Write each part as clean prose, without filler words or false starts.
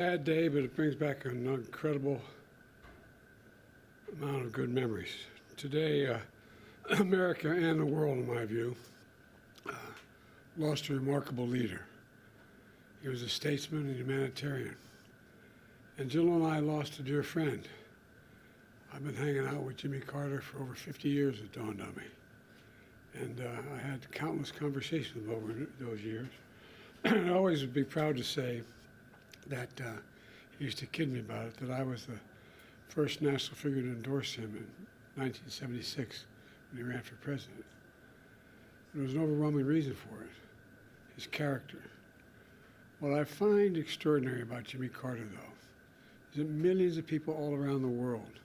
Bad day, but it brings back an incredible amount of good memories. Today, America and the world, in my view, lost a remarkable leader. He was a statesman and humanitarian. And Jill and I lost a dear friend. I've been hanging out with Jimmy Carter for over 50 years, it dawned on me. And I had countless conversations with him over those years. And I always would be proud to say that he used to kid me about it, that I was the first national figure to endorse him in 1976 when he ran for president. There was an overwhelming reason for it, his character. What I find extraordinary about Jimmy Carter, though, is that millions of people all around the world,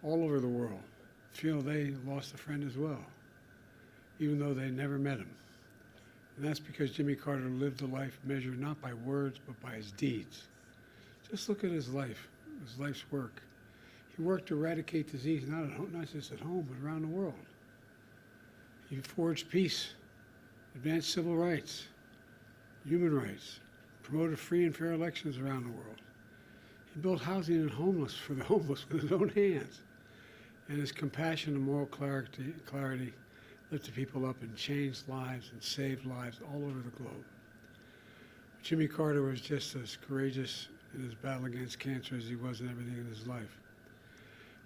all over the world, feel they lost a friend as well, even though they never met him. And that's because Jimmy Carter lived a life measured not by words, but by his deeds. Just look at his life's work. He worked to eradicate disease, not just at home, but around the world. He forged peace, advanced civil rights, human rights, promoted free and fair elections around the world. He built housing for the homeless with his own hands. And his compassion and moral clarity lifted people up and changed lives and saved lives all over the globe. Jimmy Carter was just as courageous in his battle against cancer as he was in everything in his life.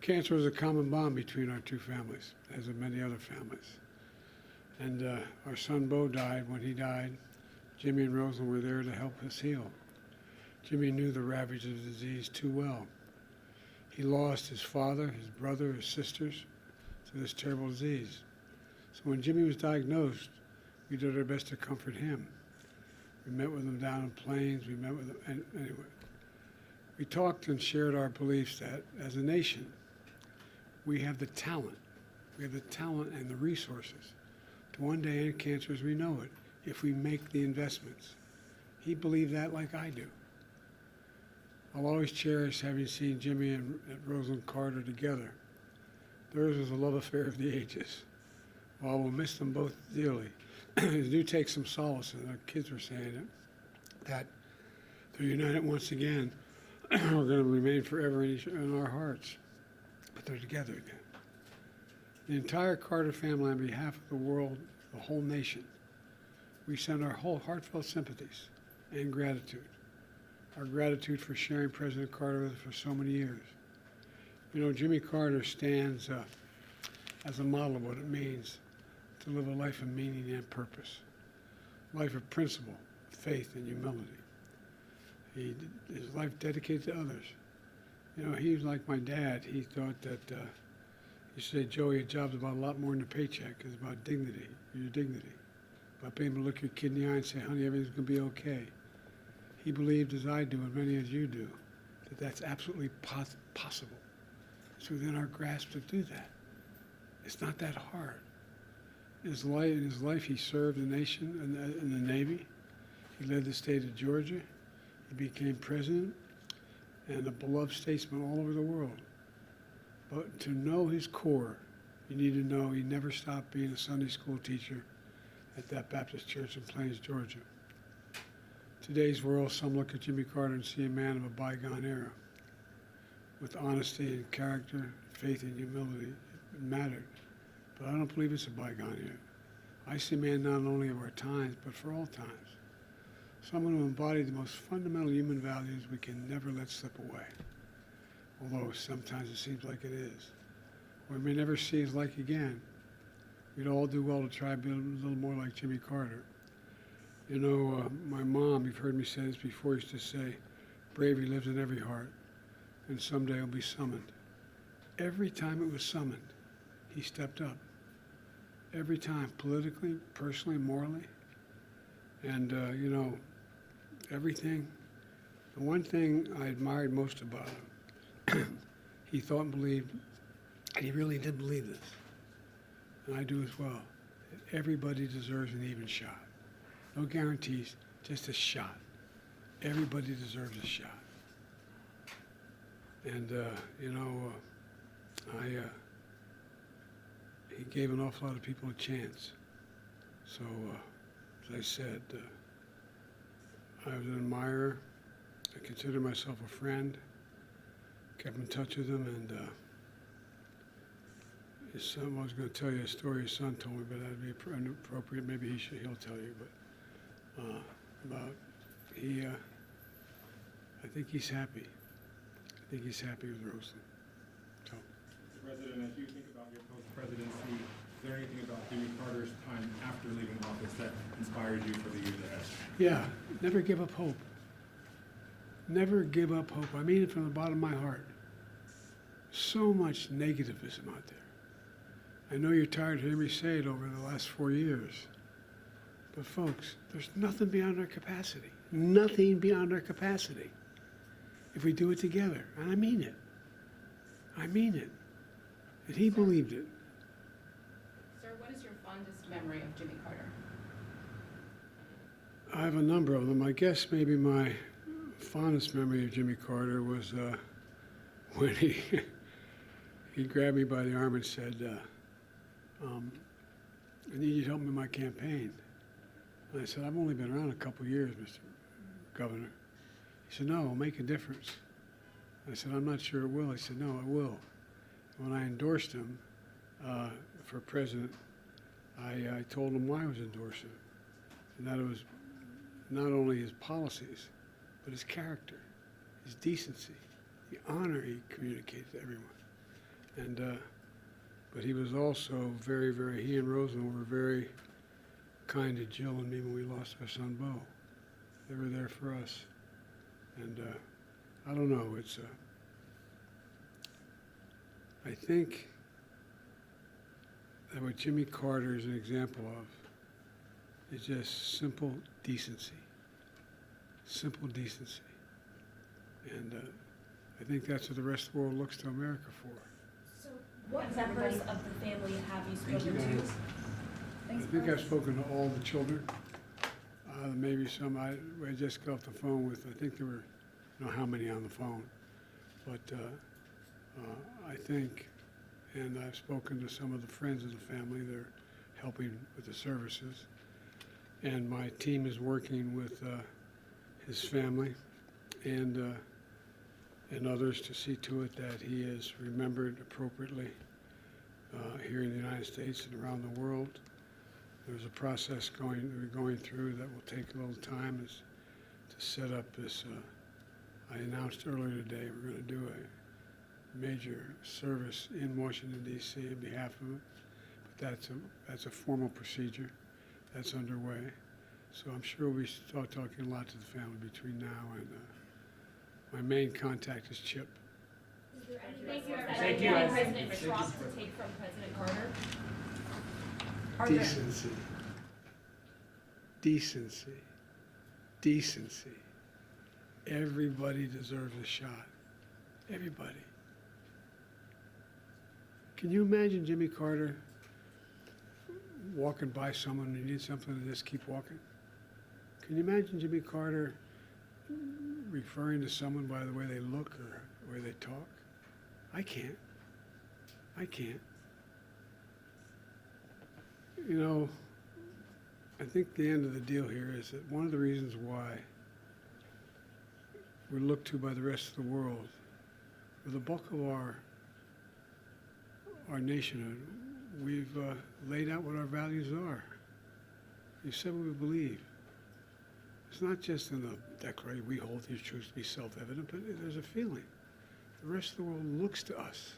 Cancer was a common bond between our two families, as in many other families. And our son Bo died. When he died, Jimmy and Rosalind were there to help us heal. Jimmy knew the ravages of the disease too well. He lost his father, his brother, his sisters to this terrible disease. So when Jimmy was diagnosed, we did our best to comfort him. We met with him down in Plains. We met with him anyway. We talked and shared our beliefs that as a nation, we have the talent. We have the talent and the resources to one day end cancer as we know it if we make the investments. He believed that like I do. I'll always cherish having seen Jimmy and Rosalind Carter together. Theirs was a love affair of the ages. While we'll miss them both dearly, I do take some solace, and the kids were saying it, that they're united once again. We're going to remain forever in our hearts, but they're together again. The entire Carter family, on behalf of the world, the whole nation, we send our whole heartfelt sympathies and gratitude. Our gratitude for sharing President Carter with us for so many years. You know, Jimmy Carter stands as a model of what it means to live a life of meaning and purpose, a life of principle, faith, and humility. His life dedicated to others. You know, he was like my dad. He thought that, he said, Joey, a job's about a lot more than a paycheck. It's about dignity, your dignity. About being able to look your kid in the eye and say, honey, everything's going to be okay. He believed, as I do, and many as you do, that that's absolutely possible. It's within our grasp to do that. It's not that hard. In his life, he served the nation in the Navy. He led the state of Georgia. He became president and a beloved statesman all over the world. But to know his core, you need to know he never stopped being a Sunday school teacher at that Baptist church in Plains, Georgia. Today's world, some look at Jimmy Carter and see a man of a bygone era. With honesty and character, faith and humility, it mattered. But I don't believe it's a bygone era. I see a man not only of our times, but for all times. Someone who embodied the most fundamental human values we can never let slip away. Although sometimes it seems like it is. We may never see his like again. We'd all do well to try to be a little more like Jimmy Carter. You know, my mom, you've heard me say this before, used to say, bravery lives in every heart, and someday it'll be summoned. Every time it was summoned, he stepped up. Every time, politically, personally, morally. And, you know, everything. The one thing I admired most about him, he thought and believed, and he really did believe this, and I do as well, that everybody deserves an even shot. No guarantees, just a shot. Everybody deserves a shot. And, you know, he gave an awful lot of people a chance. So, as I said, I was an admirer, I consider myself a friend. Kept in touch with him, and his son, I was going to tell you a story his son told me, but that'd be inappropriate. Maybe he'll tell you, but about I think he's happy. I think he's happy with Roseland. So. Mr. President, as you think about your post-presidency, is there anything about Jimmy Carter's time after leaving office that inspires you for the years ahead? Yeah, never give up hope. Never give up hope. I mean it from the bottom of my heart. So much negativism out there. I know you're tired of hearing me say it over the last 4 years. But folks, there's nothing beyond our capacity. Nothing beyond our capacity. If we do it together. And I mean it. I mean it. And he believed it. Sir, what is your fondest memory of Jimmy Carter? I have a number of them. I guess maybe my fondest memory of Jimmy Carter was when he grabbed me by the arm and said, I need you to help me in my campaign. And I said, I've only been around a couple years, Mr. Governor. He said, no, it'll make a difference. I said, I'm not sure it will. He said, no, it will. And when I endorsed him for president, I told him why I was endorsing him. And that it was not only his policies, but his character, his decency, the honor he communicated to everyone. And, but he was also very, very, he and Roseland were very kind to Jill and me when we lost our son, Bo. They were there for us. And I don't know, it's, I think that what Jimmy Carter is an example of is just simple decency. Simple decency. And I think that's what the rest of the world looks to America for. So what members of the family have you spoken to? I think I've spoken to all the children. Maybe some, I just got off the phone with, I think there were, I don't know how many on the phone, but I think, and I've spoken to some of the friends of the family. They're helping with the services. And my team is working with his family and others to see to it that he is remembered appropriately here in the United States and around the world. There's a process we're going through that will take a little time to set up this. I announced earlier today we're going to do a major service in Washington, D.C. on behalf of it. But that's a formal procedure that's underway. So I'm sure we'll start talking a lot to the family between now and my main contact is Chip. Is there anything that President Trump to take from President Carter? Decency. Decency. Decency. Everybody deserves a shot. Everybody. Can you imagine Jimmy Carter walking by someone and he needs something and just keep walking? Can you imagine Jimmy Carter referring to someone by the way they look or the way they talk? I can't. I can't. You know, I think the end of the deal here is that one of the reasons why we're looked to by the rest of the world, for the bulk of our nationhood, we've laid out what our values are. You said what we believe. It's not just in the Declaration, we hold these truths to be self-evident, but there's a feeling. The rest of the world looks to us,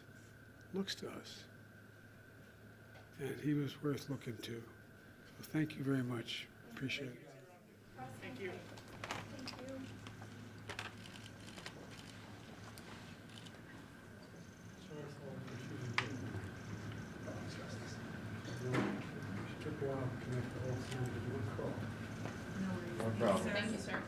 And he was worth looking to. So thank you very much. Appreciate it. Thank you. Thank you. It took a while to connect the whole family to one call. No worries. Thank you, sir.